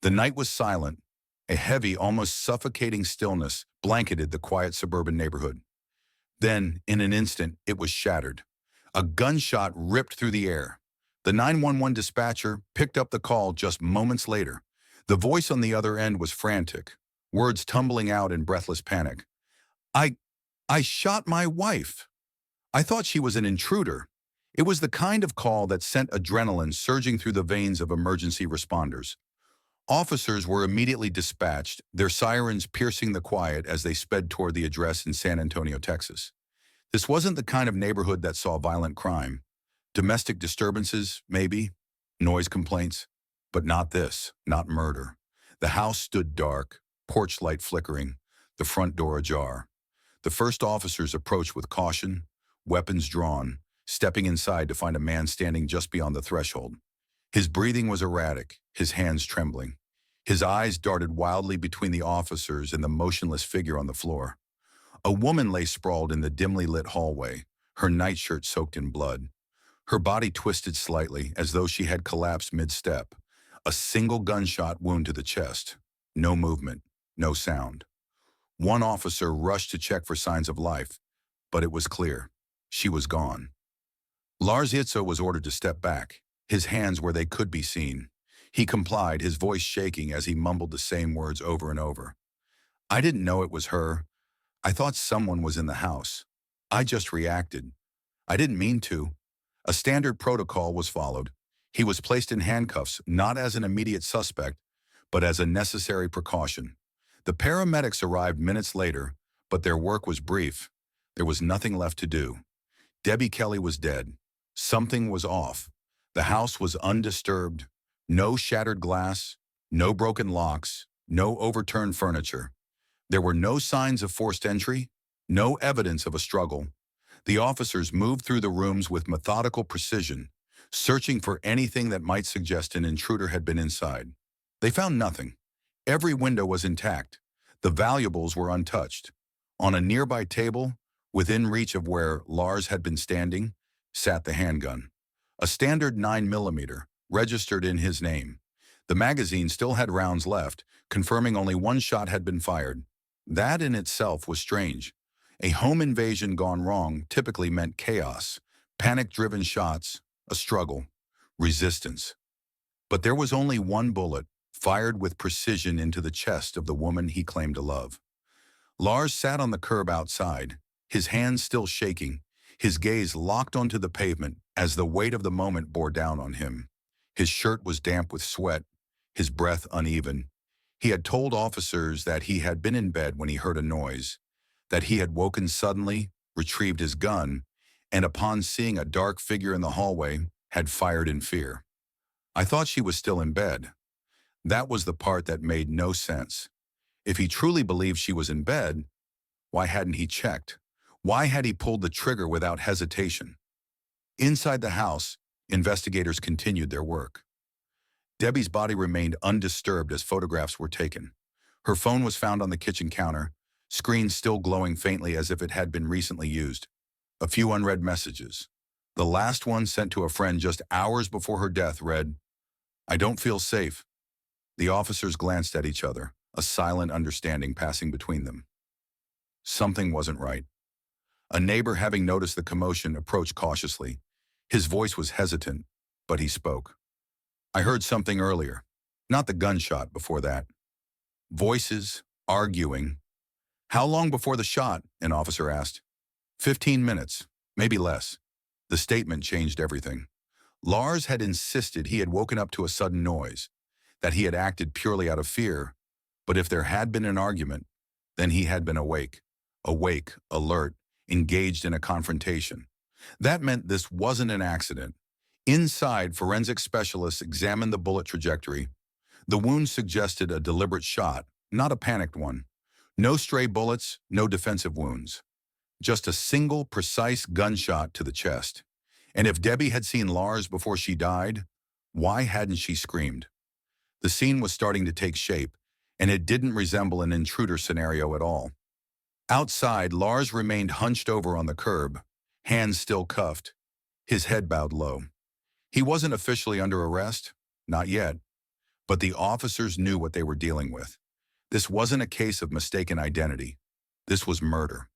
The night was silent. A heavy, almost suffocating stillness blanketed the quiet suburban neighborhood. Then, in an instant, it was shattered. A gunshot ripped through the air. The 911 dispatcher picked up the call just moments later. The voice on the other end was frantic, words tumbling out in breathless panic. I, I shot my wife. I thought she was an intruder. It was the kind of call that sent adrenaline surging through the veins of emergency responders. Officers were immediately dispatched, their sirens piercing the quiet as they sped toward the address in San Antonio, Texas. This wasn't the kind of neighborhood that saw violent crime. Domestic disturbances, maybe, noise complaints, but not this, not murder. The house stood dark, porch light flickering, the front door ajar. The first officers approached with caution, weapons drawn, stepping inside to find a man standing just beyond the threshold. His breathing was erratic, his hands trembling. His eyes darted wildly between the officers and the motionless figure on the floor. A woman lay sprawled in the dimly lit hallway, her nightshirt soaked in blood. Her body twisted slightly, as though she had collapsed mid-step. A single gunshot wound to the chest. No movement, no sound. One officer rushed to check for signs of life, but it was clear. She was gone. Lars Itzo was ordered to step back, his hands where they could be seen. He complied, his voice shaking as he mumbled the same words over and over. I didn't know it was her. I thought someone was in the house. I just reacted. I didn't mean to. A standard protocol was followed. He was placed in handcuffs, not as an immediate suspect, but as a necessary precaution. The paramedics arrived minutes later, but their work was brief. There was nothing left to do. Debbie Kelly was dead. Something was off. The house was undisturbed. No shattered glass, no broken locks, no overturned furniture. There were no signs of forced entry, no evidence of a struggle. The officers moved through the rooms with methodical precision, searching for anything that might suggest an intruder had been inside. They found nothing. Every window was intact. The valuables were untouched. On a nearby table, within reach of where Lars had been standing, sat the handgun. A standard 9mm, registered in his name. The magazine still had rounds left, confirming only one shot had been fired. That in itself was strange. A home invasion gone wrong typically meant chaos, panic-driven shots, a struggle, resistance. But there was only one bullet, fired with precision into the chest of the woman he claimed to love. Lars sat on the curb outside, his hands still shaking, his gaze locked onto the pavement as the weight of the moment bore down on him. His shirt was damp with sweat, his breath uneven. He had told officers that he had been in bed when he heard a noise, that he had woken suddenly, retrieved his gun, and upon seeing a dark figure in the hallway, had fired in fear. I thought she was still in bed. That was the part that made no sense. If he truly believed she was in bed, why hadn't he checked? Why had he pulled the trigger without hesitation? Inside the house, investigators continued their work. Debbie's body remained undisturbed as photographs were taken. Her phone was found on the kitchen counter, screen still glowing faintly as if it had been recently used. A few unread messages. The last one, sent to a friend just hours before her death, read, "I don't feel safe." The officers glanced at each other, a silent understanding passing between them. Something wasn't right. A neighbor, having noticed the commotion, approached cautiously. His voice was hesitant, but he spoke. "I heard something earlier. Not the gunshot, before that. Voices, arguing." "How long before the shot?" an officer asked. 15 minutes, maybe less. The statement changed everything. Lars had insisted he had woken up to a sudden noise, that he had acted purely out of fear, but if there had been an argument, then he had been awake, alert, engaged in a confrontation. That meant this wasn't an accident. Inside, forensic specialists examined the bullet trajectory. The wound suggested a deliberate shot, not a panicked one. No stray bullets, no defensive wounds. Just a single, precise gunshot to the chest. And if Debbie had seen Lars before she died, why hadn't she screamed? The scene was starting to take shape, and it didn't resemble an intruder scenario at all. Outside, Lars remained hunched over on the curb, hands still cuffed, his head bowed low. He wasn't officially under arrest, not yet, But the officers knew what they were dealing with. This wasn't a case of mistaken identity. This was murder.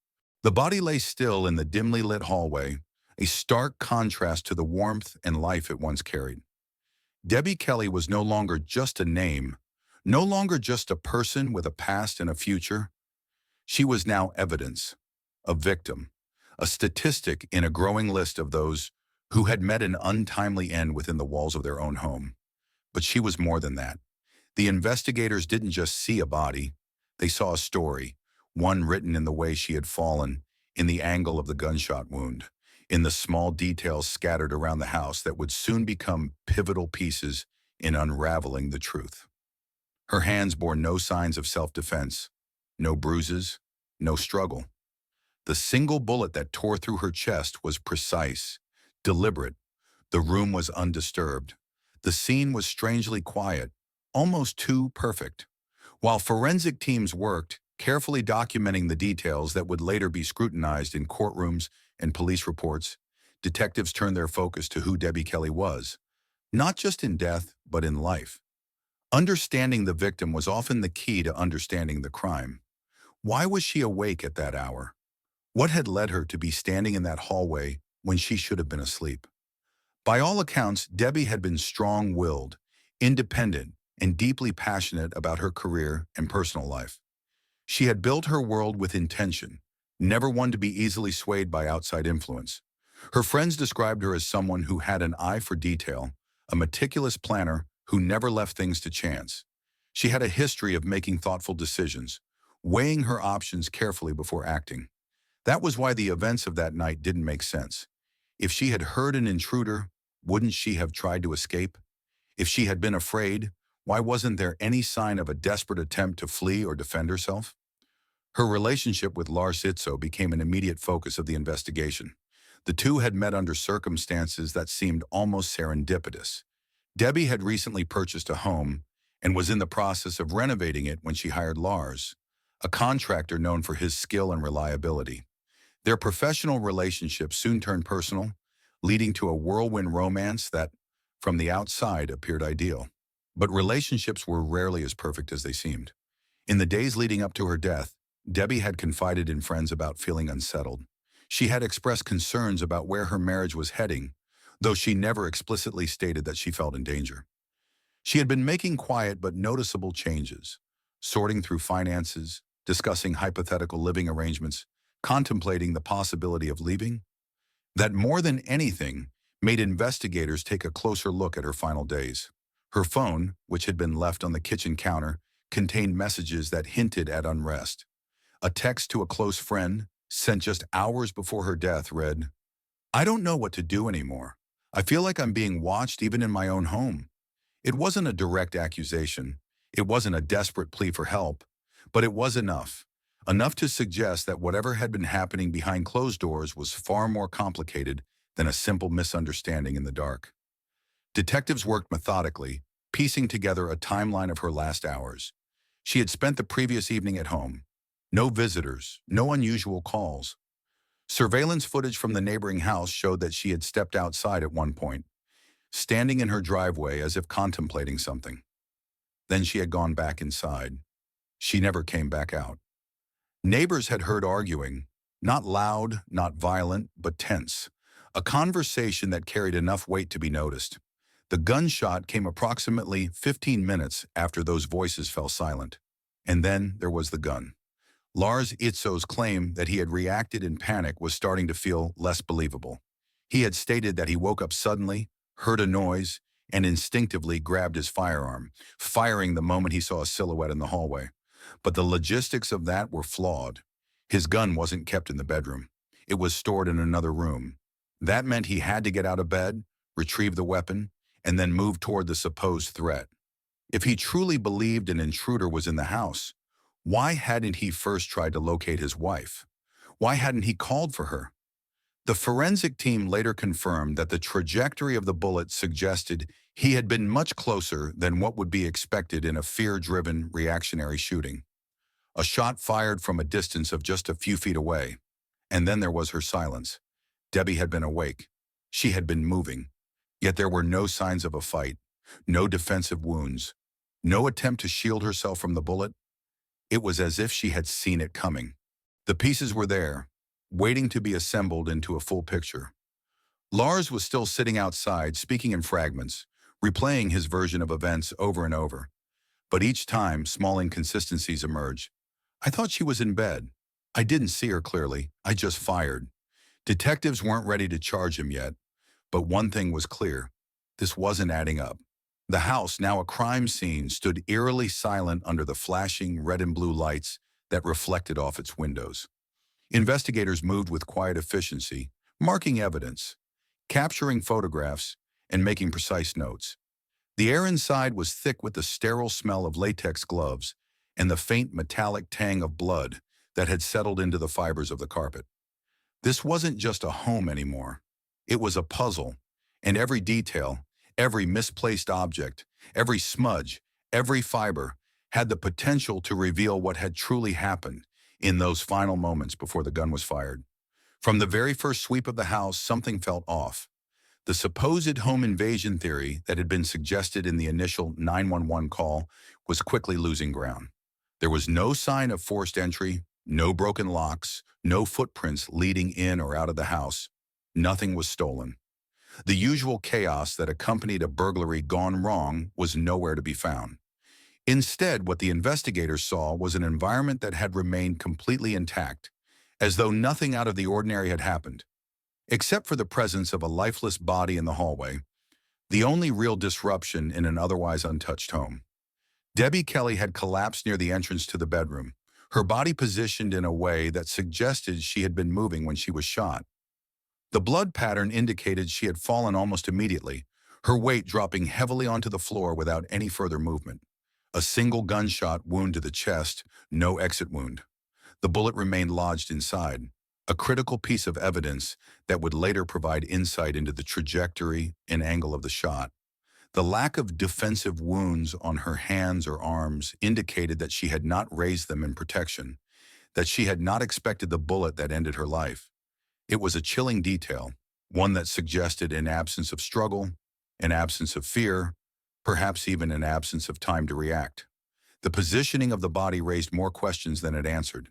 The body lay still in the dimly lit hallway, a stark contrast to the warmth and life it once carried. Debbie Kelly was no longer just a name, no longer just a person with a past and a future. She was now evidence, a victim, a statistic in a growing list of those who had met an untimely end within the walls of their own home. But she was more than that. The investigators didn't just see a body, they saw a story, one written in the way she had fallen, in the angle of the gunshot wound, in the small details scattered around the house that would soon become pivotal pieces in unraveling the truth. Her hands bore no signs of self-defense, no bruises, no struggle. The single bullet that tore through her chest was precise, deliberate. The room was undisturbed. The scene was strangely quiet, almost too perfect. While forensic teams worked, carefully documenting the details that would later be scrutinized in courtrooms and police reports, detectives turned their focus to who Debbie Kelly was, not just in death, but in life. Understanding the victim was often the key to understanding the crime. Why was she awake at that hour? What had led her to be standing in that hallway when she should have been asleep? By all accounts, Debbie had been strong-willed, independent, and deeply passionate about her career and personal life. She had built her world with intention, never one to be easily swayed by outside influence. Her friends described her as someone who had an eye for detail, a meticulous planner who never left things to chance. She had a history of making thoughtful decisions, weighing her options carefully before acting. That was why the events of that night didn't make sense. If she had heard an intruder, wouldn't she have tried to escape? If she had been afraid, why wasn't there any sign of a desperate attempt to flee or defend herself? Her relationship with Lars Itzo became an immediate focus of the investigation. The two had met under circumstances that seemed almost serendipitous. Debbie had recently purchased a home and was in the process of renovating it when she hired Lars, a contractor known for his skill and reliability. Their professional relationship soon turned personal, leading to a whirlwind romance that, from the outside, appeared ideal. But relationships were rarely as perfect as they seemed. In the days leading up to her death, Debbie had confided in friends about feeling unsettled. She had expressed concerns about where her marriage was heading, though she never explicitly stated that she felt in danger. She had been making quiet but noticeable changes, sorting through finances, discussing hypothetical living arrangements, contemplating the possibility of leaving. That more than anything made investigators take a closer look at her final days. Her phone, which had been left on the kitchen counter, contained messages that hinted at unrest. A text to a close friend, sent just hours before her death, read, "I don't know what to do anymore. I feel like I'm being watched even in my own home." It wasn't a direct accusation. It wasn't a desperate plea for help, but it was enough. Enough to suggest that whatever had been happening behind closed doors was far more complicated than a simple misunderstanding in the dark. Detectives worked methodically, piecing together a timeline of her last hours. She had spent the previous evening at home. No visitors, no unusual calls. Surveillance footage from the neighboring house showed that she had stepped outside at one point, standing in her driveway as if contemplating something. Then she had gone back inside. She never came back out. Neighbors had heard arguing, not loud, not violent, but tense, a conversation that carried enough weight to be noticed. The gunshot came approximately 15 minutes after those voices fell silent. And then there was the gun. Lars Itzo's claim that he had reacted in panic was starting to feel less believable. He had stated that he woke up suddenly, heard a noise, and instinctively grabbed his firearm, firing the moment he saw a silhouette in the hallway. But the logistics of that were flawed. His gun wasn't kept in the bedroom. It was stored in another room. That meant he had to get out of bed, retrieve the weapon, and then move toward the supposed threat. If he truly believed an intruder was in the house, why hadn't he first tried to locate his wife? Why hadn't he called for her? The forensic team later confirmed that the trajectory of the bullet suggested he had been much closer than what would be expected in a fear-driven reactionary shooting. A shot fired from a distance of just a few feet away. And then there was her silence. Debbie had been awake. She had been moving. Yet there were no signs of a fight, no defensive wounds, No attempt to shield herself from the bullet. It was as if she had seen it coming. The pieces were there, waiting to be assembled into a full picture. Lars was still sitting outside, speaking in fragments, replaying his version of events over and over. But each time, small inconsistencies emerged. I thought she was in bed. I didn't see her clearly. I just fired. Detectives weren't ready to charge him yet, but one thing was clear. This wasn't adding up. The house, now a crime scene, stood eerily silent under the flashing red and blue lights that reflected off its windows. Investigators moved with quiet efficiency, marking evidence, capturing photographs, and making precise notes. The air inside was thick with the sterile smell of latex gloves and the faint metallic tang of blood that had settled into the fibers of the carpet. This wasn't just a home anymore. It was a puzzle, and every detail, every misplaced object, every smudge, every fiber had the potential to reveal what had truly happened in those final moments before the gun was fired. From the very first sweep of the house, something felt off. The supposed home invasion theory that had been suggested in the initial 911 call was quickly losing ground. There was no sign of forced entry, no broken locks, no footprints leading in or out of the house. Nothing was stolen. The usual chaos that accompanied a burglary gone wrong was nowhere to be found. Instead, what the investigators saw was an environment that had remained completely intact, as though nothing out of the ordinary had happened. Except for the presence of a lifeless body in the hallway, the only real disruption in an otherwise untouched home. Debbie Kelly had collapsed near the entrance to the bedroom, her body positioned in a way that suggested she had been moving when she was shot. The blood pattern indicated she had fallen almost immediately, her weight dropping heavily onto the floor without any further movement. A single gunshot wound to the chest, no exit wound. The bullet remained lodged inside, a critical piece of evidence that would later provide insight into the trajectory and angle of the shot. The lack of defensive wounds on her hands or arms indicated that she had not raised them in protection, that she had not expected the bullet that ended her life. It was a chilling detail, one that suggested an absence of struggle, an absence of fear, perhaps even an absence of time to react. The positioning of the body raised more questions than it answered.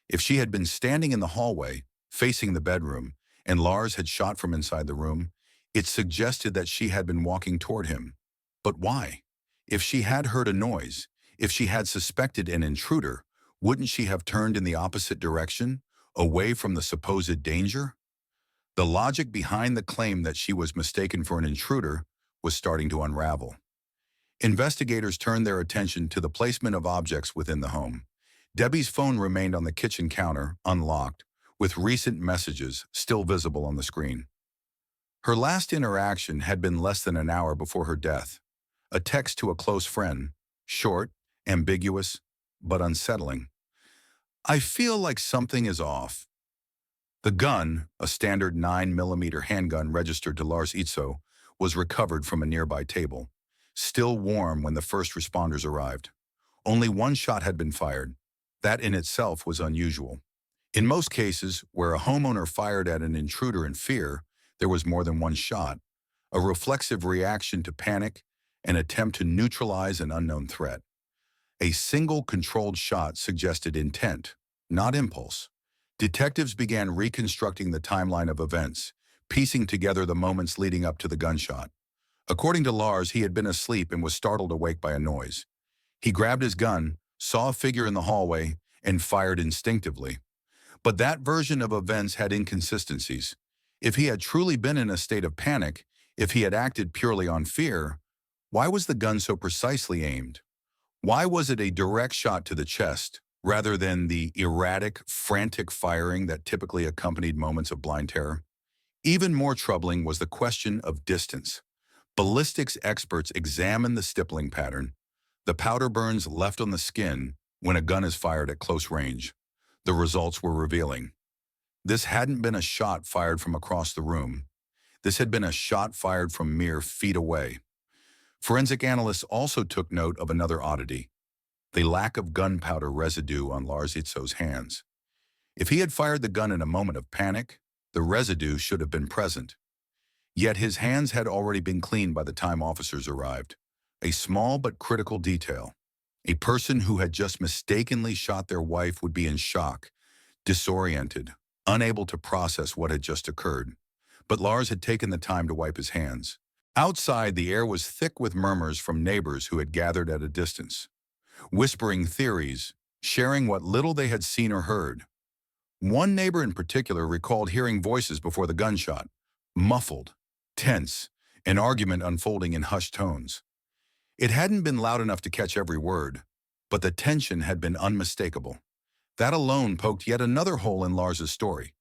If she had been standing in the hallway, facing the bedroom, and Lars had shot from inside the room, it suggested that she had been walking toward him. But why? If she had heard a noise, if she had suspected an intruder, wouldn't she have turned in the opposite direction, away from the supposed danger? The logic behind the claim that she was mistaken for an intruder was starting to unravel. Investigators turned their attention to the placement of objects within the home. Debbie's phone remained on the kitchen counter, unlocked, with recent messages still visible on the screen. Her last interaction had been less than an hour before her death. A text to a close friend, short, ambiguous, but unsettling. I feel like something is off. The gun, a standard 9mm handgun registered to Lars Itzo, was recovered from a nearby table, still warm when the first responders arrived. Only one shot had been fired. That in itself was unusual. In most cases, where a homeowner fired at an intruder in fear, there was more than one shot, a reflexive reaction to panic, an attempt to neutralize an unknown threat. A single controlled shot suggested intent, not impulse. Detectives began reconstructing the timeline of events, piecing together the moments leading up to the gunshot. According to Lars, he had been asleep and was startled awake by a noise. He grabbed his gun, saw a figure in the hallway, and fired instinctively. But that version of events had inconsistencies. If he had truly been in a state of panic, if he had acted purely on fear, why was the gun so precisely aimed? Why was it a direct shot to the chest, rather than the erratic, frantic firing that typically accompanied moments of blind terror? Even more troubling was the question of distance. Ballistics experts examined the stippling pattern, the powder burns left on the skin when a gun is fired at close range. The results were revealing. This hadn't been a shot fired from across the room. This had been a shot fired from mere feet away. Forensic analysts also took note of another oddity: the lack of gunpowder residue on Lars Itzo's hands. If he had fired the gun in a moment of panic, the residue should have been present. Yet his hands had already been cleaned by the time officers arrived. A small but critical detail. A person who had just mistakenly shot their wife would be in shock, disoriented, unable to process what had just occurred. But Lars had taken the time to wipe his hands. Outside, the air was thick with murmurs from neighbors who had gathered at a distance, whispering theories, sharing what little they had seen or heard. One neighbor in particular recalled hearing voices before the gunshot, muffled, tense, an argument unfolding in hushed tones. It hadn't been loud enough to catch every word, but the tension had been unmistakable. That alone poked yet another hole in Lars's story.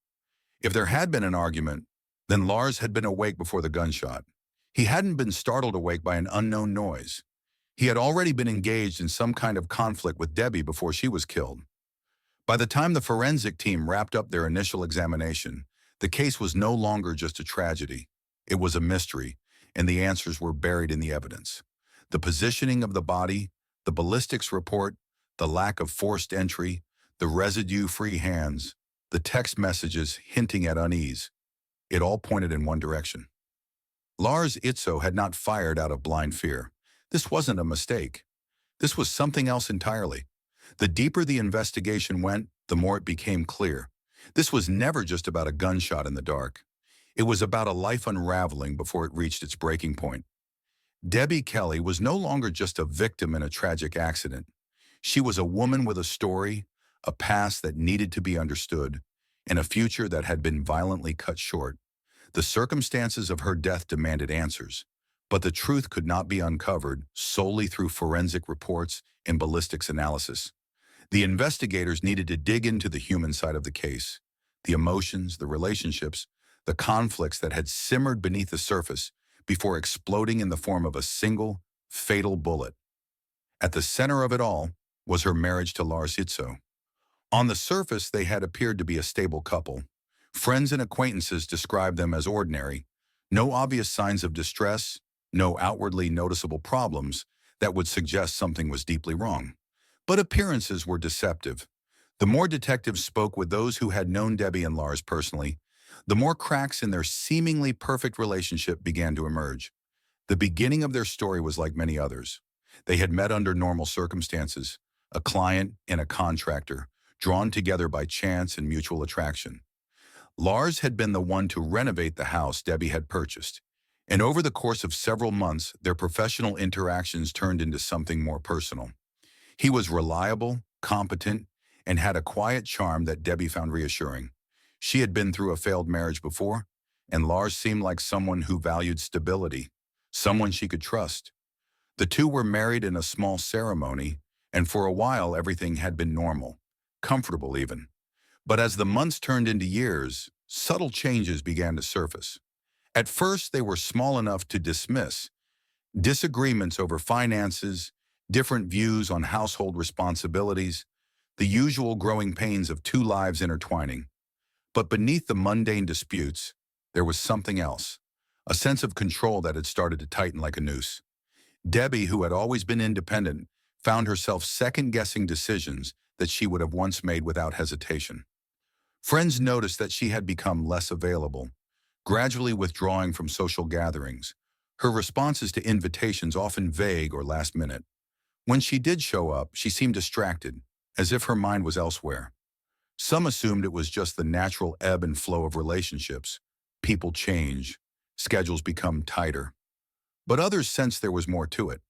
If there had been an argument, then Lars had been awake before the gunshot. He hadn't been startled awake by an unknown noise. He had already been engaged in some kind of conflict with Debbie before she was killed. By the time the forensic team wrapped up their initial examination, the case was no longer just a tragedy. It was a mystery, and the answers were buried in the evidence. The positioning of the body, the ballistics report, the lack of forced entry, the residue-free hands, the text messages hinting at unease, it all pointed in one direction. Lars Itzo had not fired out of blind fear. This wasn't a mistake. This was something else entirely. The deeper the investigation went, the more it became clear. This was never just about a gunshot in the dark. It was about a life unraveling before it reached its breaking point. Debbie Kelly was no longer just a victim in a tragic accident. She was a woman with a story, a past that needed to be understood, and a future that had been violently cut short. The circumstances of her death demanded answers, but the truth could not be uncovered solely through forensic reports and ballistics analysis. The investigators needed to dig into the human side of the case, the emotions, the relationships, the conflicts that had simmered beneath the surface before exploding in the form of a single, fatal bullet. At the center of it all was her marriage to Lars Hitzo. On the surface, they had appeared to be a stable couple. Friends and acquaintances described them as ordinary, no obvious signs of distress, no outwardly noticeable problems that would suggest something was deeply wrong. But appearances were deceptive. The more detectives spoke with those who had known Debbie and Lars personally, the more cracks in their seemingly perfect relationship began to emerge. The beginning of their story was like many others. They had met under normal circumstances, a client and a contractor, drawn together by chance and mutual attraction. Lars had been the one to renovate the house Debbie had purchased, and over the course of several months, their professional interactions turned into something more personal. He was reliable, competent, and had a quiet charm that Debbie found reassuring. She had been through a failed marriage before, and Lars seemed like someone who valued stability, someone she could trust. The two were married in a small ceremony, and for a while everything had been normal, comfortable even. But as the months turned into years, subtle changes began to surface. At first, they were small enough to dismiss. Disagreements over finances, different views on household responsibilities, the usual growing pains of two lives intertwining. But beneath the mundane disputes, there was something else, a sense of control that had started to tighten like a noose. Debbie, who had always been independent, found herself second-guessing decisions that she would have once made without hesitation. Friends noticed that she had become less available, gradually withdrawing from social gatherings, her responses to invitations often vague or last-minute. When she did show up, she seemed distracted, as if her mind was elsewhere. Some assumed it was just the natural ebb and flow of relationships. People change, schedules become tighter. But others sensed there was more to it.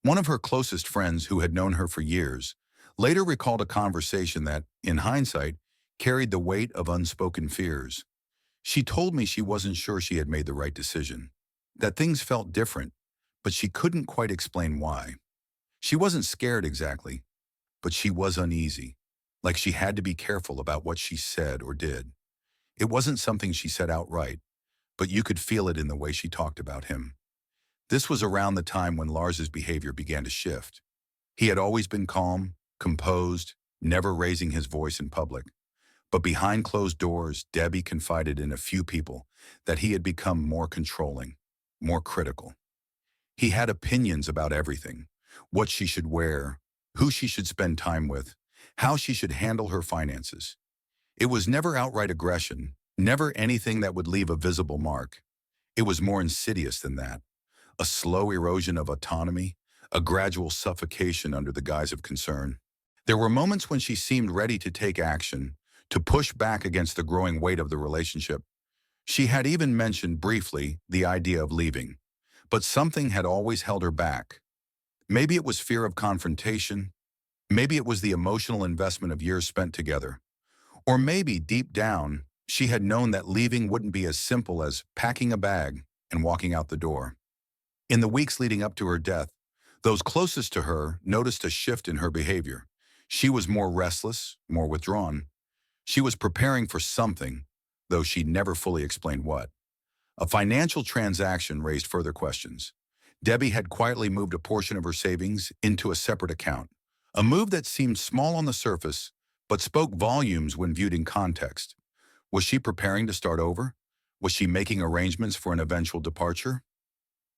One of her closest friends, who had known her for years, later recalled a conversation that, in hindsight, carried the weight of unspoken fears. She told me she wasn't sure she had made the right decision, that things felt different, but she couldn't quite explain why. She wasn't scared exactly, but she was uneasy, like she had to be careful about what she said or did. It wasn't something she said outright, but you could feel it in the way she talked about him. This was around the time when Lars's behavior began to shift. He had always been calm, composed, never raising his voice in public. But behind closed doors, Debbie confided in a few people that he had become more controlling, more critical. He had opinions about everything, what she should wear, who she should spend time with, how she should handle her finances. It was never outright aggression, never anything that would leave a visible mark. It was more insidious than that. a slow erosion of autonomy, a gradual suffocation under the guise of concern. There were moments when she seemed ready to take action, to push back against the growing weight of the relationship. She had even mentioned briefly the idea of leaving, but something had always held her back. Maybe it was fear of confrontation, maybe it was the emotional investment of years spent together, or maybe deep down, she had known that leaving wouldn't be as simple as packing a bag and walking out the door. In the weeks leading up to her death, those closest to her noticed a shift in her behavior. She was more restless, more withdrawn. She was preparing for something, though she never fully explained what. A financial transaction raised further questions. Debbie had quietly moved a portion of her savings into a separate account, a move that seemed small on the surface, but spoke volumes when viewed in context. Was she preparing to start over? Was she making arrangements for an eventual departure?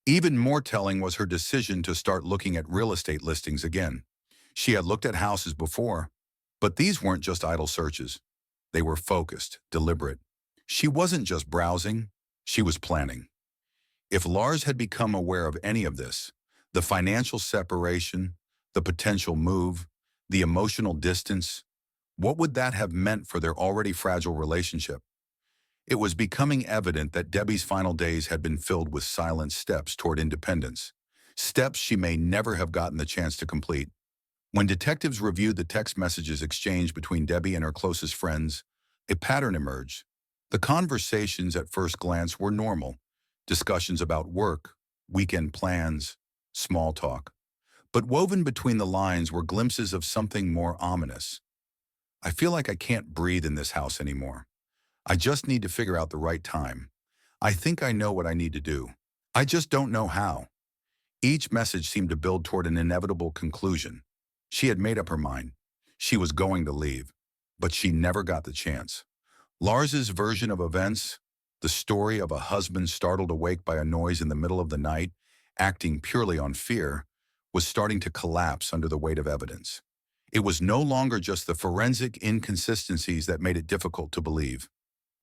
Even more telling was her decision to start looking at real estate listings again. She had looked at houses before, but these weren't just idle searches. They were focused, deliberate. She wasn't just browsing, she was planning. If Lars had become aware of any of this, the financial separation, the potential move, the emotional distance, what would that have meant for their already fragile relationship? It was becoming evident that Debbie's final days had been filled with silent steps toward independence, steps she may never have gotten the chance to complete. When detectives reviewed the text messages exchanged between Debbie and her closest friends, a pattern emerged. The conversations at first glance were normal, discussions about work, weekend plans, small talk. But woven between the lines were glimpses of something more ominous. I feel like I can't breathe in this house anymore. I just need to figure out the right time. I think I know what I need to do. I just don't know how. Each message seemed to build toward an inevitable conclusion. She had made up her mind. She was going to leave, but she never got the chance. Lars's version of events, the story of a husband startled awake by a noise in the middle of the night, acting purely on fear, was starting to collapse under the weight of evidence. It was no longer just the forensic inconsistencies that made it difficult to believe.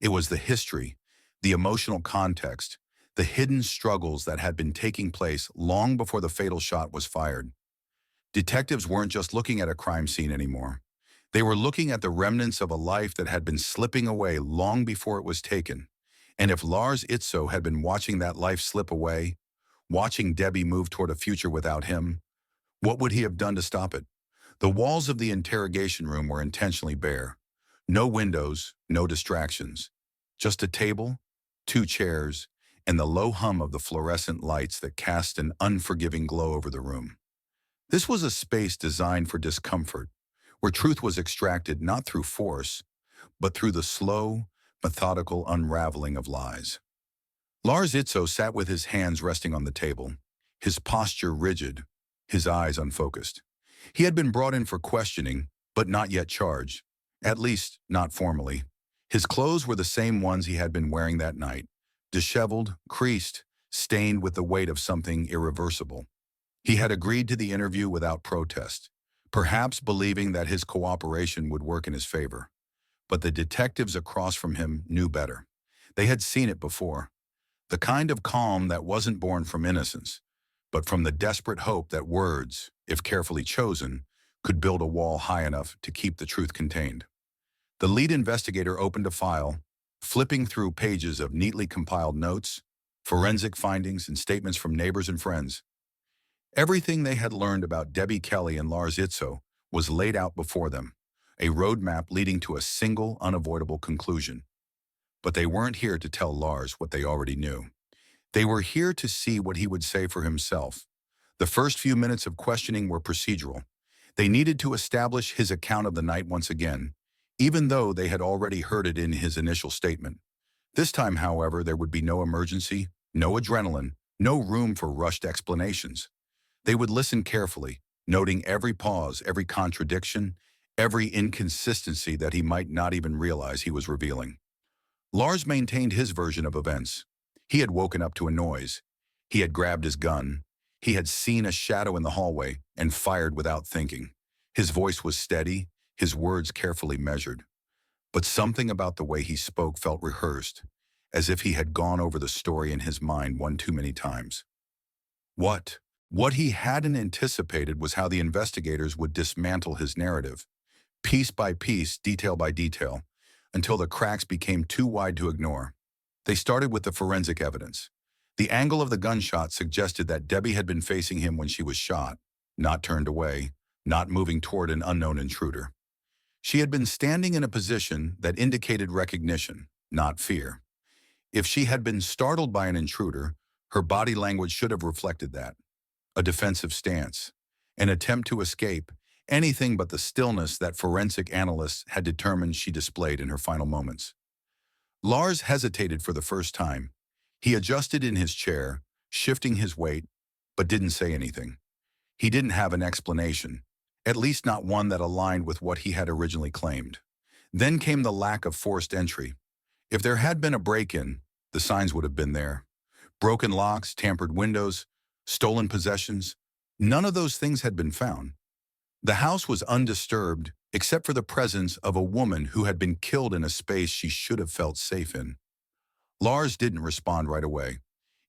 It was the history, the emotional context, the hidden struggles that had been taking place long before the fatal shot was fired. Detectives weren't just looking at a crime scene anymore. They were looking at the remnants of a life that had been slipping away long before it was taken. And if Lars Itzo had been watching that life slip away, watching Debbie move toward a future without him, what would he have done to stop it? The walls of the interrogation room were intentionally bare. No windows, no distractions. Just a table, two chairs, and the low hum of the fluorescent lights that cast an unforgiving glow over the room. This was a space designed for discomfort, where truth was extracted not through force, but through the slow, methodical unraveling of lies. Lars Itzo sat with his hands resting on the table, his posture rigid, his eyes unfocused. He had been brought in for questioning, but not yet charged, at least not formally. His clothes were the same ones he had been wearing that night, disheveled, creased, stained with the weight of something irreversible. He had agreed to the interview without protest, perhaps believing that his cooperation would work in his favor. But the detectives across from him knew better. They had seen it before. The kind of calm that wasn't born from innocence, but from the desperate hope that words, if carefully chosen, could build a wall high enough to keep the truth contained. The lead investigator opened a file, flipping through pages of neatly compiled notes, forensic findings, and statements from neighbors and friends. Everything they had learned about Debbie Kelly and Lars Itzo was laid out before them, a roadmap leading to a single, unavoidable conclusion. But they weren't here to tell Lars what they already knew. They were here to see what he would say for himself. The first few minutes of questioning were procedural. They needed to establish his account of the night once again, even though they had already heard it in his initial statement. This time, however, there would be no emergency, no adrenaline, no room for rushed explanations. They would listen carefully, noting every pause, every contradiction, every inconsistency that he might not even realize he was revealing. Lars maintained his version of events. He had woken up to a noise. He had grabbed his gun. He had seen a shadow in the hallway and fired without thinking. His voice was steady, his words carefully measured. But something about the way he spoke felt rehearsed, as if he had gone over the story in his mind one too many times. What? What he hadn't anticipated was how the investigators would dismantle his narrative, piece by piece, detail by detail, until the cracks became too wide to ignore. They started with the forensic evidence. The angle of the gunshot suggested that Debbie had been facing him when she was shot, not turned away, not moving toward an unknown intruder. She had been standing in a position that indicated recognition, not fear. If she had been startled by an intruder, her body language should have reflected that. A defensive stance, an attempt to escape, anything but the stillness that forensic analysts had determined she displayed in her final moments. Lars hesitated for the first time. He adjusted in his chair, shifting his weight, but didn't say anything. He didn't have an explanation, at least not one that aligned with what he had originally claimed. Then came the lack of forced entry. If there had been a break-in, the signs would have been there. Broken locks, tampered windows, stolen possessions, none of those things had been found. The house was undisturbed except for the presence of a woman who had been killed in a space she should have felt safe in. Lars didn't respond right away.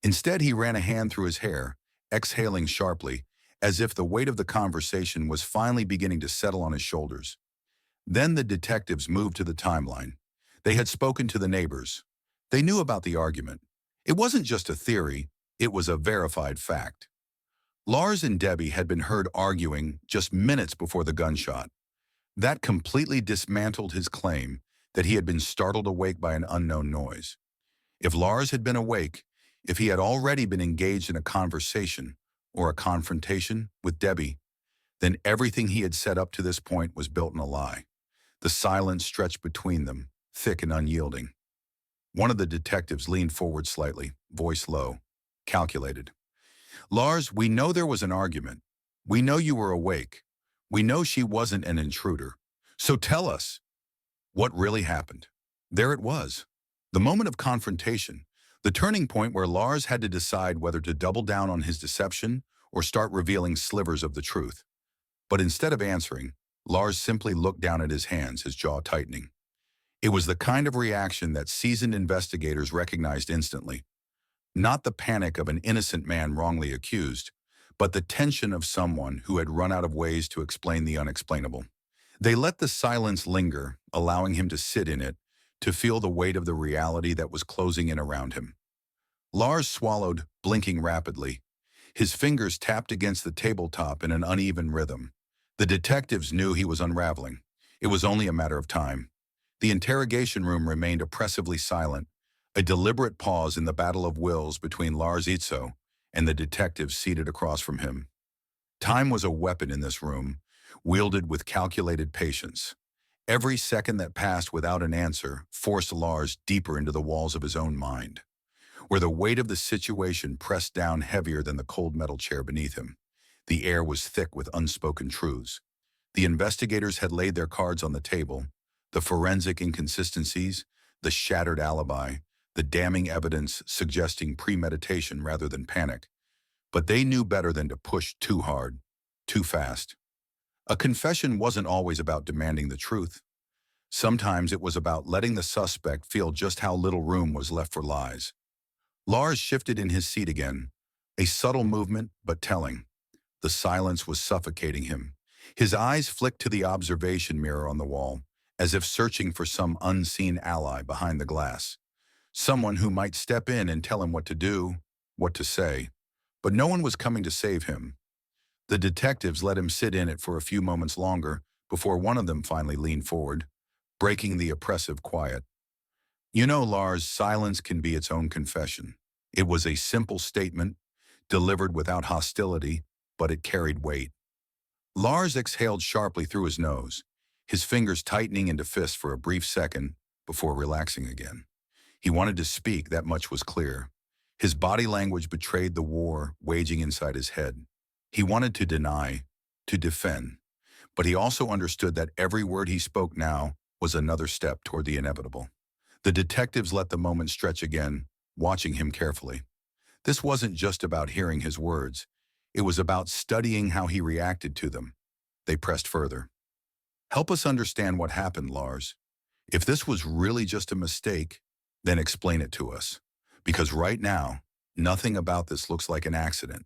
Instead, he ran a hand through his hair, exhaling sharply, as if the weight of the conversation was finally beginning to settle on his shoulders. Then the detectives moved to the timeline. They had spoken to the neighbors. They knew about the argument. It wasn't just a theory, it was a verified fact. Lars and Debbie had been heard arguing just minutes before the gunshot. That completely dismantled his claim that he had been startled awake by an unknown noise. If Lars had been awake, if he had already been engaged in a conversation or a confrontation with Debbie, then everything he had set up to this point was built in a lie. The silence stretched between them, thick and unyielding. One of the detectives leaned forward slightly, voice low, calculated. Lars, we know there was an argument. We know you were awake. We know she wasn't an intruder. So tell us, what really happened? There it was. The moment of confrontation, the turning point where Lars had to decide whether to double down on his deception or start revealing slivers of the truth. But instead of answering, Lars simply looked down at his hands, his jaw tightening. It was the kind of reaction that seasoned investigators recognized instantly. Not the panic of an innocent man wrongly accused, but the tension of someone who had run out of ways to explain the unexplainable. They let the silence linger, allowing him to sit in it, to feel the weight of the reality that was closing in around him. Lars swallowed, blinking rapidly. His fingers tapped against the tabletop in an uneven rhythm. The detectives knew he was unraveling. It was only a matter of time. The interrogation room remained oppressively silent, a deliberate pause in the battle of wills between Lars Itzo and the detectives seated across from him. Time was a weapon in this room, wielded with calculated patience. Every second that passed without an answer forced Lars deeper into the walls of his own mind, where the weight of the situation pressed down heavier than the cold metal chair beneath him. The air was thick with unspoken truths. The investigators had laid their cards on the table, the forensic inconsistencies, the shattered alibi, the damning evidence suggesting premeditation rather than panic. But they knew better than to push too hard, too fast. A confession wasn't always about demanding the truth. Sometimes it was about letting the suspect feel just how little room was left for lies. Lars shifted in his seat again, a subtle movement but telling. The silence was suffocating him. His eyes flicked to the observation mirror on the wall, as if searching for some unseen ally behind the glass. Someone who might step in and tell him what to do, what to say. But no one was coming to save him. The detectives let him sit in it for a few moments longer before one of them finally leaned forward, breaking the oppressive quiet. You know, Lars, silence can be its own confession. It was a simple statement, delivered without hostility, but it carried weight. Lars exhaled sharply through his nose, his fingers tightening into fists for a brief second before relaxing again. He wanted to speak, that much was clear. His body language betrayed the war waging inside his head. He wanted to deny, to defend, but he also understood that every word he spoke now was another step toward the inevitable. The detectives let the moment stretch again, watching him carefully. This wasn't just about hearing his words. It was about studying how he reacted to them. They pressed further. Help us understand what happened, Lars. If this was really just a mistake, then explain it to us. Because right now, nothing about this looks like an accident.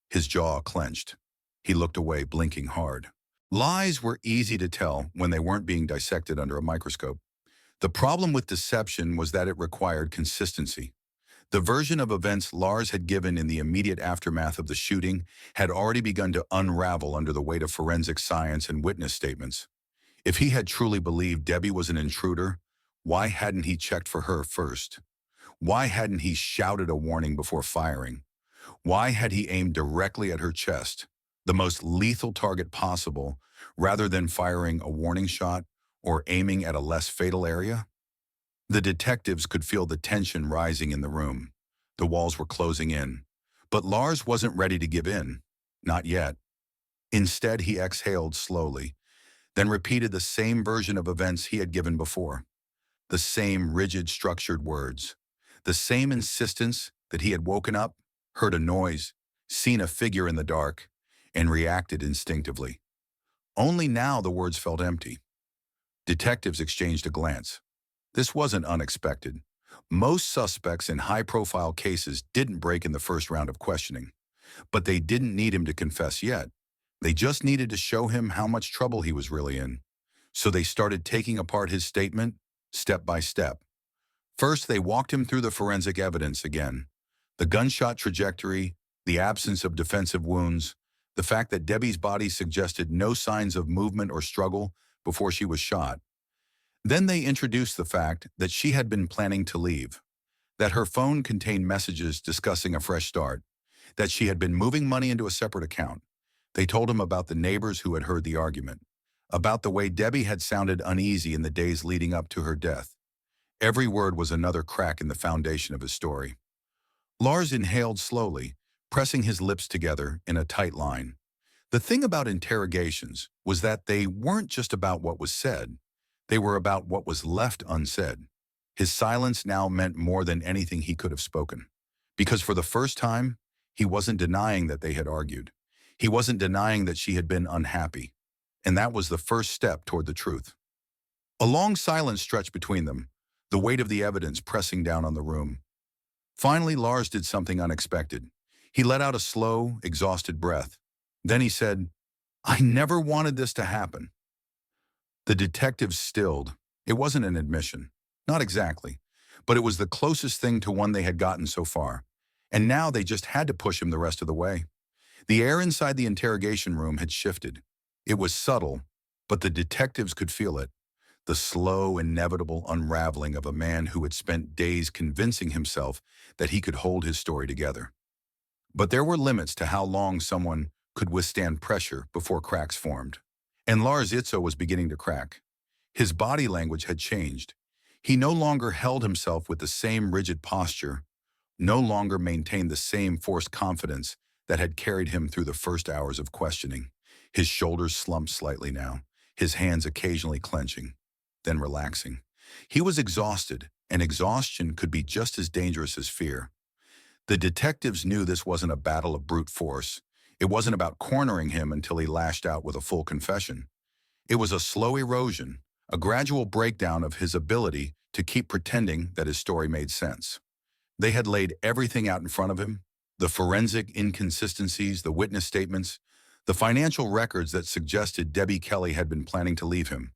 His jaw clenched. He looked away, blinking hard. Lies were easy to tell when they weren't being dissected under a microscope. The problem with deception was that it required consistency. The version of events Lars had given in the immediate aftermath of the shooting had already begun to unravel under the weight of forensic science and witness statements. If he had truly believed Debbie was an intruder, why hadn't he checked for her first? Why hadn't he shouted a warning before firing? Why had he aimed directly at her chest, the most lethal target possible, rather than firing a warning shot or aiming at a less fatal area? The detectives could feel the tension rising in the room. The walls were closing in. But Lars wasn't ready to give in. Not yet. Instead, he exhaled slowly, then repeated the same version of events he had given before. The same rigid, structured words. The same insistence that he had woken up, heard a noise, seen a figure in the dark, and reacted instinctively. Only now the words felt empty. Detectives exchanged a glance. This wasn't unexpected. Most suspects in high-profile cases didn't break in the first round of questioning. But they didn't need him to confess yet. They just needed to show him how much trouble he was really in. So they started taking apart his statement, step by step. First, they walked him through the forensic evidence again. The gunshot trajectory, the absence of defensive wounds, the fact that Debbie's body suggested no signs of movement or struggle before she was shot. Then they introduced the fact that she had been planning to leave, that her phone contained messages discussing a fresh start, that she had been moving money into a separate account. They told him about the neighbors who had heard the argument, about the way Debbie had sounded uneasy in the days leading up to her death. Every word was another crack in the foundation of his story. Lars inhaled slowly, pressing his lips together in a tight line. The thing about interrogations was that they weren't just about what was said. They were about what was left unsaid. His silence now meant more than anything he could have spoken. Because for the first time, he wasn't denying that they had argued. He wasn't denying that she had been unhappy. And that was the first step toward the truth. A long silence stretched between them, the weight of the evidence pressing down on the room. Finally, Lars did something unexpected. He let out a slow, exhausted breath. Then he said, "I never wanted this to happen." The detectives stilled. It wasn't an admission. Not exactly. But it was the closest thing to one they had gotten so far. And now they just had to push him the rest of the way. The air inside the interrogation room had shifted. It was subtle, but the detectives could feel it. The slow, inevitable unraveling of a man who had spent days convincing himself that he could hold his story together. But there were limits to how long someone could withstand pressure before cracks formed. And Lars Itzo was beginning to crack. His body language had changed. He no longer held himself with the same rigid posture, no longer maintained the same forced confidence that had carried him through the first hours of questioning. His shoulders slumped slightly now, his hands occasionally clenching, then relaxing. He was exhausted, and exhaustion could be just as dangerous as fear. The detectives knew this wasn't a battle of brute force. It wasn't about cornering him until he lashed out with a full confession. It was a slow erosion, a gradual breakdown of his ability to keep pretending that his story made sense. They had laid everything out in front of him, the forensic inconsistencies, the witness statements, the financial records that suggested Debbie Kelly had been planning to leave him.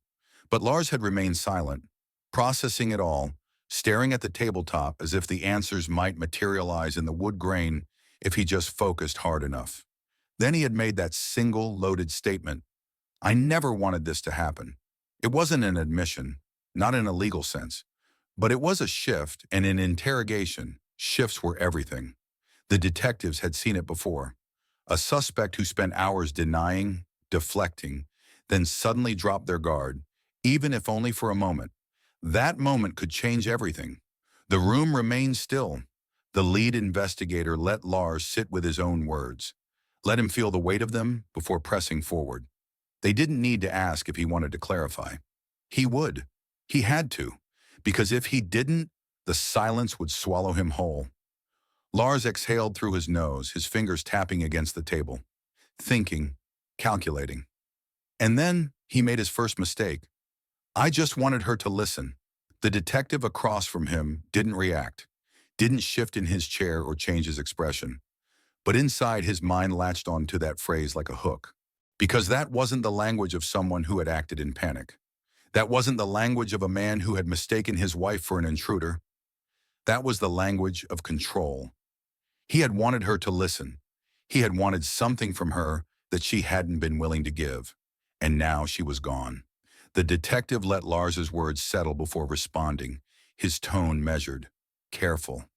But Lars had remained silent, processing it all, staring at the tabletop as if the answers might materialize in the wood grain if he just focused hard enough. Then he had made that single loaded statement. "I never wanted this to happen." It wasn't an admission, not in a legal sense, but it was a shift, and in interrogation, shifts were everything. The detectives had seen it before. A suspect who spent hours denying, deflecting, then suddenly dropped their guard, even if only for a moment. That moment could change everything. The room remained still. The lead investigator let Lars sit with his own words. Let him feel the weight of them before pressing forward. They didn't need to ask if he wanted to clarify. He would. He had to. Because if he didn't, the silence would swallow him whole. Lars exhaled through his nose, his fingers tapping against the table. Thinking, calculating. And then he made his first mistake. "I just wanted her to listen." The detective across from him didn't react, didn't shift in his chair or change his expression. But inside, his mind latched onto that phrase like a hook. Because that wasn't the language of someone who had acted in panic. That wasn't the language of a man who had mistaken his wife for an intruder. That was the language of control. He had wanted her to listen. He had wanted something from her that she hadn't been willing to give. And now she was gone. The detective let Lars's words settle before responding, his tone measured, careful.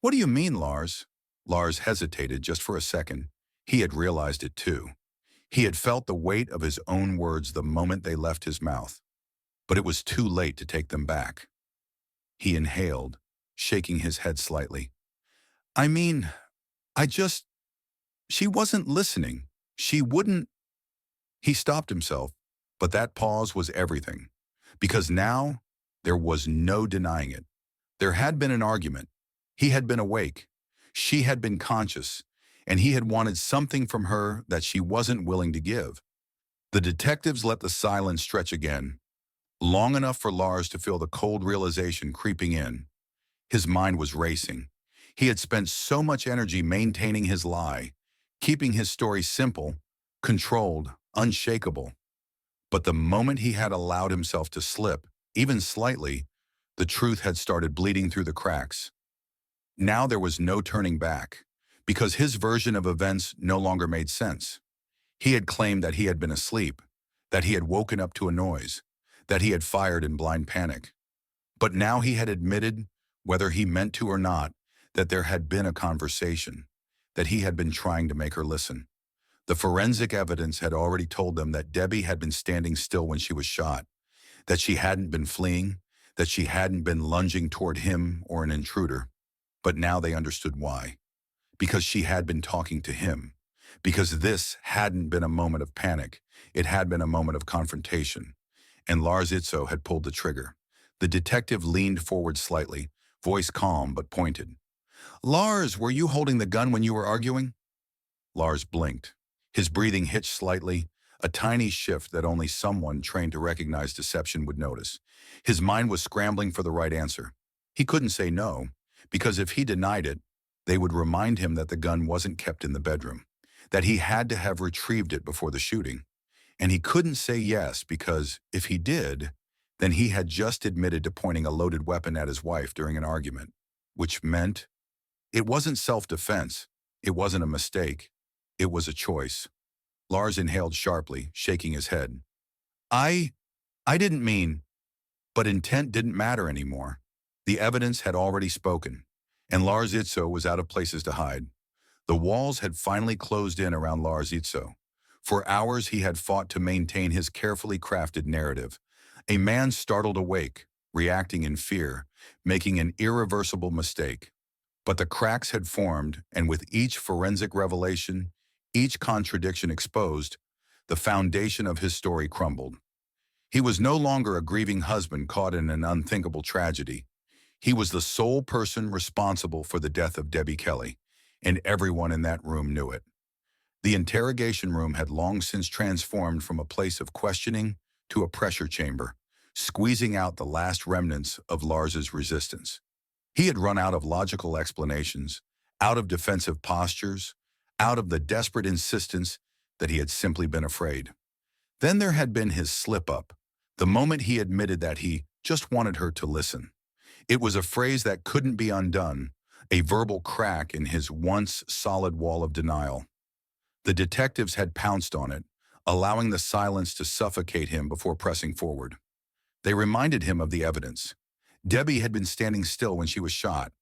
"What do you mean, Lars?" Lars hesitated just for a second. He had realized it too. He had felt the weight of his own words the moment they left his mouth. But it was too late to take them back. He inhaled, shaking his head slightly. "I mean, she wasn't listening. She wouldn't—" He stopped himself, but that pause was everything. Because now, there was no denying it. There had been an argument. He had been awake. She had been conscious. And he had wanted something from her that she wasn't willing to give. The detectives let the silence stretch again, long enough for Lars to feel the cold realization creeping in. His mind was racing. He had spent so much energy maintaining his lie, keeping his story simple, controlled, unshakable. But the moment he had allowed himself to slip, even slightly, the truth had started bleeding through the cracks. Now there was no turning back, because his version of events no longer made sense. He had claimed that he had been asleep, that he had woken up to a noise, that he had fired in blind panic. But now he had admitted, whether he meant to or not, that there had been a conversation, that he had been trying to make her listen. The forensic evidence had already told them that Debbie had been standing still when she was shot, that she hadn't been fleeing, that she hadn't been lunging toward him or an intruder. But now they understood why. Because she had been talking to him. Because this hadn't been a moment of panic. It had been a moment of confrontation. And Lars Itzo had pulled the trigger. The detective leaned forward slightly, voice calm but pointed. "Lars, were you holding the gun when you were arguing?" Lars blinked. His breathing hitched slightly, a tiny shift that only someone trained to recognize deception would notice. His mind was scrambling for the right answer. He couldn't say no, because if he denied it, they would remind him that the gun wasn't kept in the bedroom, that he had to have retrieved it before the shooting. And he couldn't say yes because, if he did, then he had just admitted to pointing a loaded weapon at his wife during an argument, which meant it wasn't self-defense, it wasn't a mistake, it was a choice. Lars inhaled sharply, shaking his head. I didn't mean, but intent didn't matter anymore. The evidence had already spoken, and Lars Itzo was out of places to hide. The walls had finally closed in around Lars Itzo. For hours he had fought to maintain his carefully crafted narrative. A man startled awake, reacting in fear, making an irreversible mistake. But the cracks had formed, and with each forensic revelation, each contradiction exposed, the foundation of his story crumbled. He was no longer a grieving husband caught in an unthinkable tragedy. He was the sole person responsible for the death of Debbie Kelly, and everyone in that room knew it. The interrogation room had long since transformed from a place of questioning to a pressure chamber, squeezing out the last remnants of Lars's resistance. He had run out of logical explanations, out of defensive postures, out of the desperate insistence that he had simply been afraid. Then there had been his slip-up, the moment he admitted that he just wanted her to listen. It was a phrase that couldn't be undone, a verbal crack in his once solid wall of denial. The detectives had pounced on it, allowing the silence to suffocate him before pressing forward. They reminded him of the evidence. Debbie had been standing still when she was shot.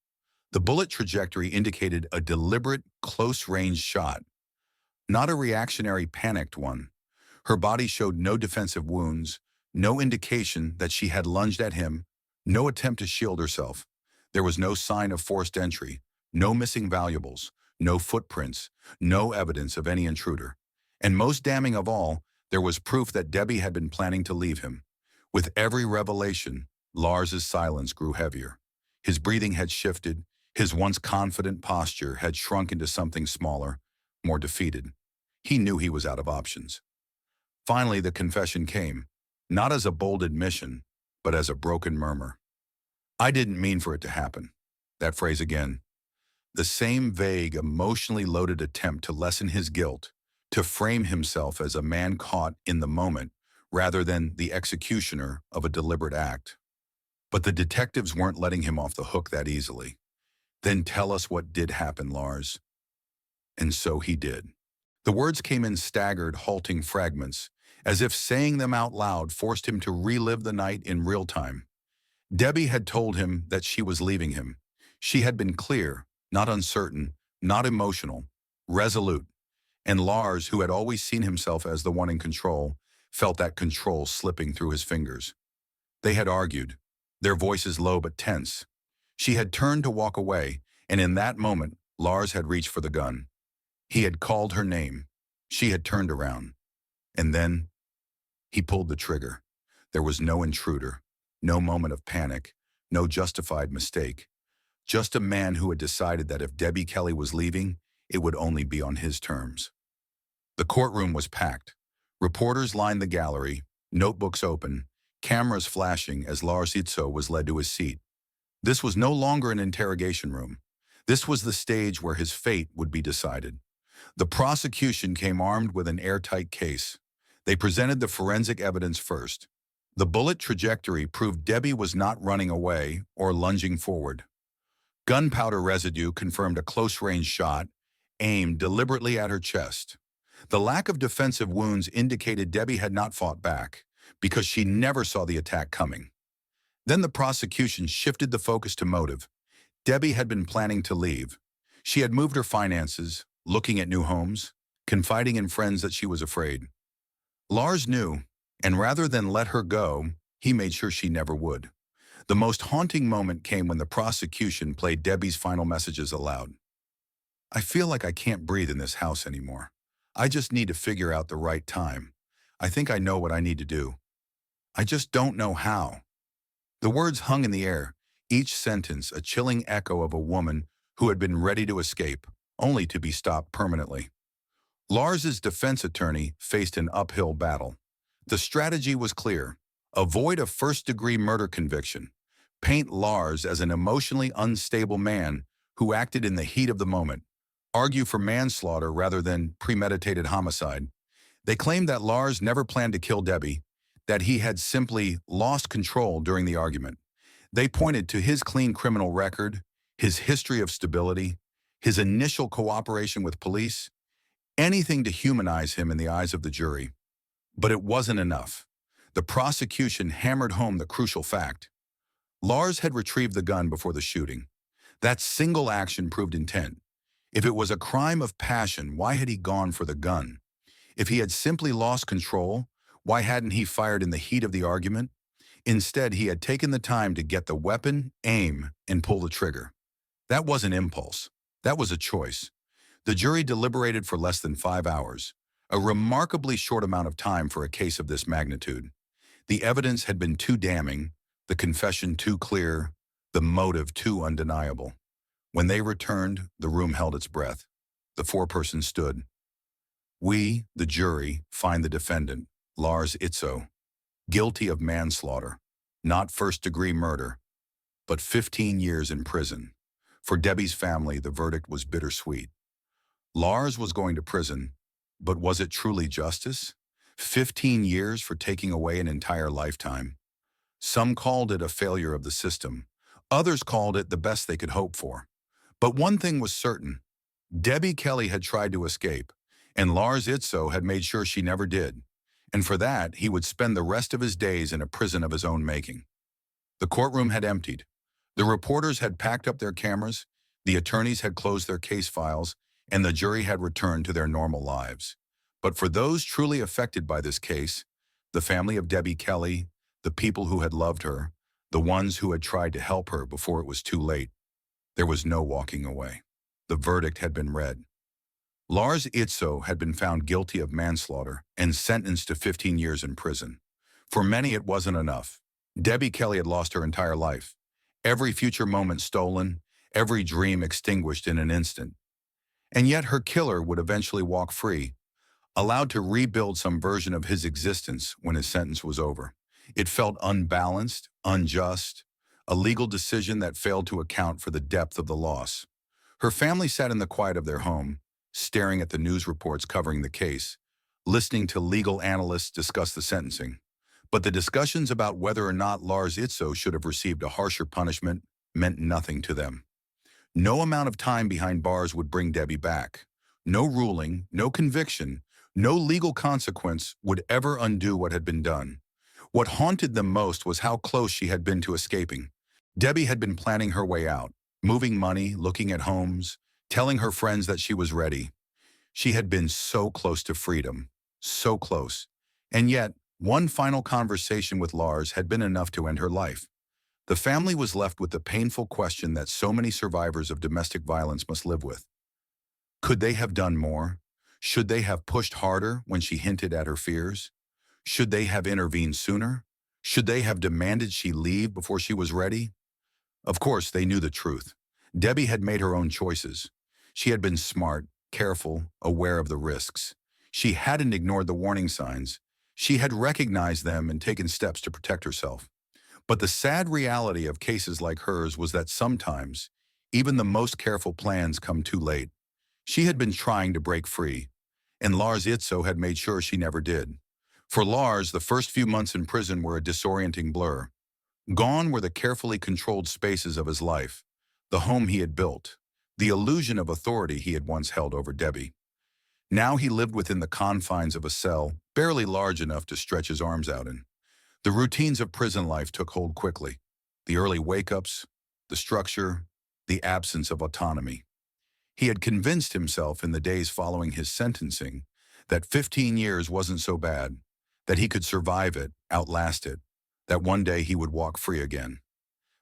The bullet trajectory indicated a deliberate, close-range shot, not a reactionary, panicked one. Her body showed no defensive wounds, no indication that she had lunged at him, no attempt to shield herself. There was no sign of forced entry, no missing valuables, no footprints, no evidence of any intruder. And most damning of all, there was proof that Debbie had been planning to leave him. With every revelation, Lars's silence grew heavier. His breathing had shifted, his once confident posture had shrunk into something smaller, more defeated. He knew he was out of options. Finally, the confession came, not as a bold admission, but as a broken murmur. "I didn't mean for it to happen." That phrase again. the same vague, emotionally loaded attempt to lessen his guilt, to frame himself as a man caught in the moment rather than the executioner of a deliberate act. But the detectives weren't letting him off the hook that easily. "Then tell us what did happen, Lars." And so he did. The words came in staggered, halting fragments, as if saying them out loud forced him to relive the night in real time. Debbie had told him that she was leaving him. She had been clear, not uncertain, not emotional, resolute. And Lars, who had always seen himself as the one in control, felt that control slipping through his fingers. They had argued, their voices low but tense. She had turned to walk away, and in that moment, Lars had reached for the gun. He had called her name. She had turned around. And then he pulled the trigger. There was no intruder, no moment of panic, no justified mistake. Just a man who had decided that if Debbie Kelly was leaving, it would only be on his terms. The courtroom was packed. Reporters lined the gallery, notebooks open, cameras flashing as Lars Itzo was led to his seat. This was no longer an interrogation room. This was the stage where his fate would be decided. The prosecution came armed with an airtight case. They presented the forensic evidence first. The bullet trajectory proved Debbie was not running away or lunging forward. Gunpowder residue confirmed a close-range shot, aimed deliberately at her chest. The lack of defensive wounds indicated Debbie had not fought back, because she never saw the attack coming. Then the prosecution shifted the focus to motive. Debbie had been planning to leave. She had moved her finances, looking at new homes, confiding in friends that she was afraid. Lars knew, and rather than let her go, he made sure she never would. The most haunting moment came when the prosecution played Debbie's final messages aloud. "I feel like I can't breathe in this house anymore. I just need to figure out the right time. I think I know what I need to do. I just don't know how." The words hung in the air, each sentence a chilling echo of a woman who had been ready to escape, only to be stopped permanently. Lars's defense attorney faced an uphill battle. The strategy was clear: avoid a first-degree murder conviction, paint Lars as an emotionally unstable man who acted in the heat of the moment, argue for manslaughter rather than premeditated homicide. They claimed that Lars never planned to kill Debbie, that he had simply lost control during the argument. They pointed to his clean criminal record, his history of stability, his initial cooperation with police, anything to humanize him in the eyes of the jury. But it wasn't enough. The prosecution hammered home the crucial fact. Lars had retrieved the gun before the shooting. That single action proved intent. If it was a crime of passion, why had he gone for the gun? If he had simply lost control, why hadn't he fired in the heat of the argument? Instead, he had taken the time to get the weapon, aim, and pull the trigger. That wasn't impulse. That was a choice. The jury deliberated for less than 5 hours, a remarkably short amount of time for a case of this magnitude. The evidence had been too damning, the confession too clear, the motive too undeniable. When they returned, the room held its breath. The foreperson stood. "We, the jury, find the defendant, Lars Itzo, guilty of manslaughter, not first-degree murder, but 15 years in prison." For Debbie's family, the verdict was bittersweet. Lars was going to prison, but was it truly justice? 15 years for taking away an entire lifetime. Some called it a failure of the system. Others called it the best they could hope for. But one thing was certain. Debbie Kelly had tried to escape, and Lars Itzo had made sure she never did. And for that, he would spend the rest of his days in a prison of his own making. The courtroom had emptied. The reporters had packed up their cameras, the attorneys had closed their case files, and the jury had returned to their normal lives. But for those truly affected by this case, the family of Debbie Kelly, the people who had loved her, the ones who had tried to help her before it was too late, there was no walking away. The verdict had been read. Lars Itzo had been found guilty of manslaughter and sentenced to 15 years in prison. For many, it wasn't enough. Debbie Kelly had lost her entire life. Every future moment stolen, every dream extinguished in an instant. And yet her killer would eventually walk free, allowed to rebuild some version of his existence when his sentence was over. It felt unbalanced, unjust, a legal decision that failed to account for the depth of the loss. Her family sat in the quiet of their home, staring at the news reports covering the case, listening to legal analysts discuss the sentencing. But the discussions about whether or not Lars Itzo should have received a harsher punishment meant nothing to them. No amount of time behind bars would bring Debbie back. No ruling, no conviction, no legal consequence would ever undo what had been done. What haunted them most was how close she had been to escaping. Debbie had been planning her way out, moving money, looking at homes, telling her friends that she was ready. She had been so close to freedom, so close. And yet, one final conversation with Lars had been enough to end her life. The family was left with the painful question that so many survivors of domestic violence must live with. Could they have done more? Should they have pushed harder when she hinted at her fears? Should they have intervened sooner? Should they have demanded she leave before she was ready? Of course, they knew the truth. Debbie had made her own choices. She had been smart, careful, aware of the risks. She hadn't ignored the warning signs. She had recognized them and taken steps to protect herself. But the sad reality of cases like hers was that sometimes, even the most careful plans come too late. She had been trying to break free, and Lars Itzo had made sure she never did. For Lars, the first few months in prison were a disorienting blur. Gone were the carefully controlled spaces of his life, the home he had built, the illusion of authority he had once held over Debbie. Now he lived within the confines of a cell, barely large enough to stretch his arms out in. The routines of prison life took hold quickly. The early wake-ups, the structure, the absence of autonomy. He had convinced himself in the days following his sentencing that 15 years wasn't so bad, that he could survive it, outlast it, that one day he would walk free again.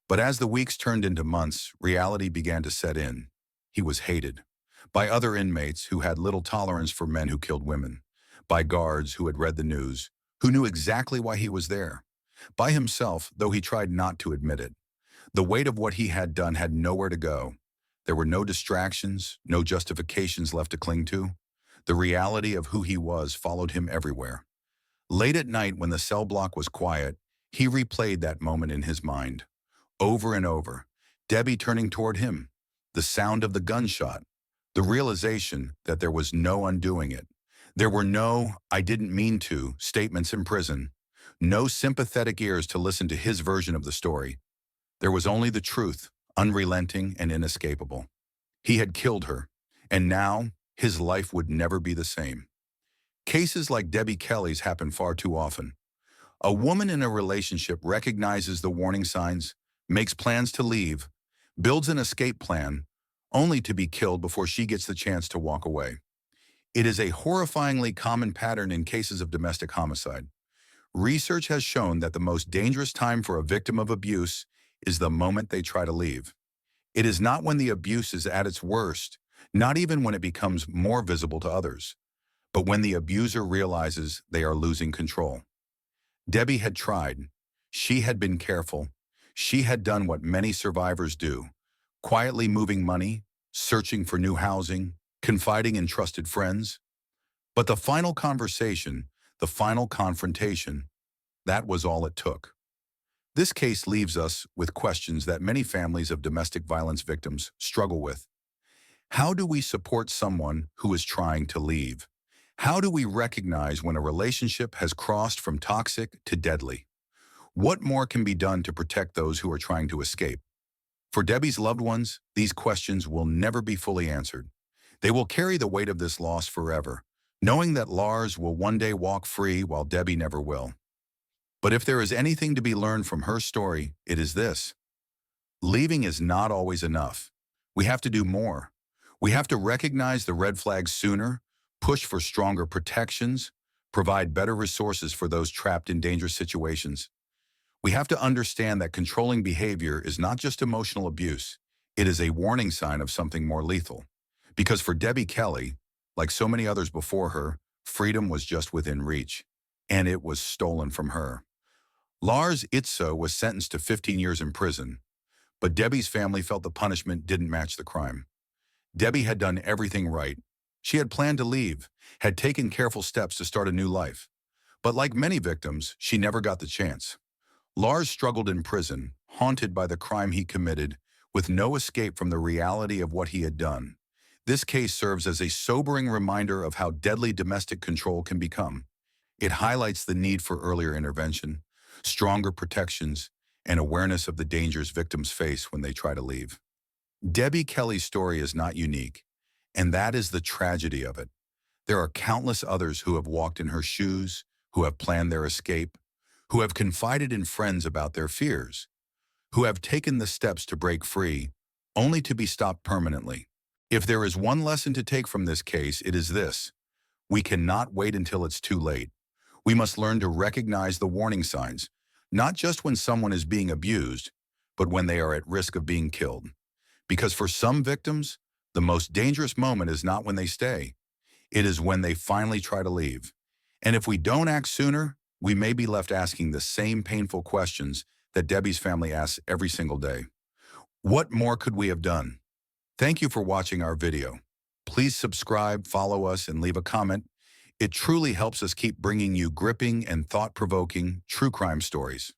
But as the weeks turned into months, reality began to set in. He was hated. By other inmates who had little tolerance for men who killed women. By guards who had read the news, who knew exactly why he was there. By himself, though he tried not to admit it. The weight of what he had done had nowhere to go. There were no distractions, no justifications left to cling to. The reality of who he was followed him everywhere. Late at night, when the cell block was quiet, he replayed that moment in his mind. Over and over, Debbie turning toward him, the sound of the gunshot, the realization that there was no undoing it. There were no "I didn't mean to" statements in prison, no sympathetic ears to listen to his version of the story. There was only the truth, unrelenting and inescapable. He had killed her, and now his life would never be the same. Cases like Debbie Kelly's happen far too often. A woman in a relationship recognizes the warning signs, makes plans to leave, builds an escape plan, only to be killed before she gets the chance to walk away. It is a horrifyingly common pattern in cases of domestic homicide. Research has shown that the most dangerous time for a victim of abuse is the moment they try to leave. It is not when the abuse is at its worst, not even when it becomes more visible to others, but when the abuser realizes they are losing control. Debbie had tried. She had been careful. She had done what many survivors do, quietly moving money, searching for new housing, confiding in trusted friends. But the final conversation, the final confrontation, that was all it took. This case leaves us with questions that many families of domestic violence victims struggle with. How do we support someone who is trying to leave? How do we recognize when a relationship has crossed from toxic to deadly? What more can be done to protect those who are trying to escape? For Debbie's loved ones, these questions will never be fully answered. They will carry the weight of this loss forever, knowing that Lars will one day walk free while Debbie never will. But if there is anything to be learned from her story, it is this. Leaving is not always enough. We have to do more. We have to recognize the red flags sooner, push for stronger protections, provide better resources for those trapped in dangerous situations. We have to understand that controlling behavior is not just emotional abuse. It is a warning sign of something more lethal. Because for Debbie Kelly, like so many others before her, freedom was just within reach, and it was stolen from her. Lars Itzo was sentenced to 15 years in prison, but Debbie's family felt the punishment didn't match the crime. Debbie had done everything right. She had planned to leave, had taken careful steps to start a new life. But like many victims, she never got the chance. Lars struggled in prison, haunted by the crime he committed, with no escape from the reality of what he had done. This case serves as a sobering reminder of how deadly domestic control can become. It highlights the need for earlier intervention, stronger protections, and awareness of the dangers victims face when they try to leave. Debbie Kelly's story is not unique, and that is the tragedy of it. There are countless others who have walked in her shoes, who have planned their escape, who have confided in friends about their fears, who have taken the steps to break free, only to be stopped permanently. If there is one lesson to take from this case, it is this: we cannot wait until it's too late. We must learn to recognize the warning signs, not just when someone is being abused, but when they are at risk of being killed. Because for some victims, the most dangerous moment is not when they stay. It is when they finally try to leave. And if we don't act sooner, we may be left asking the same painful questions that Debbie's family asks every single day. What more could we have done? Thank you for watching our video. Please subscribe, follow us, and leave a comment. It truly helps us keep bringing you gripping and thought-provoking true crime stories.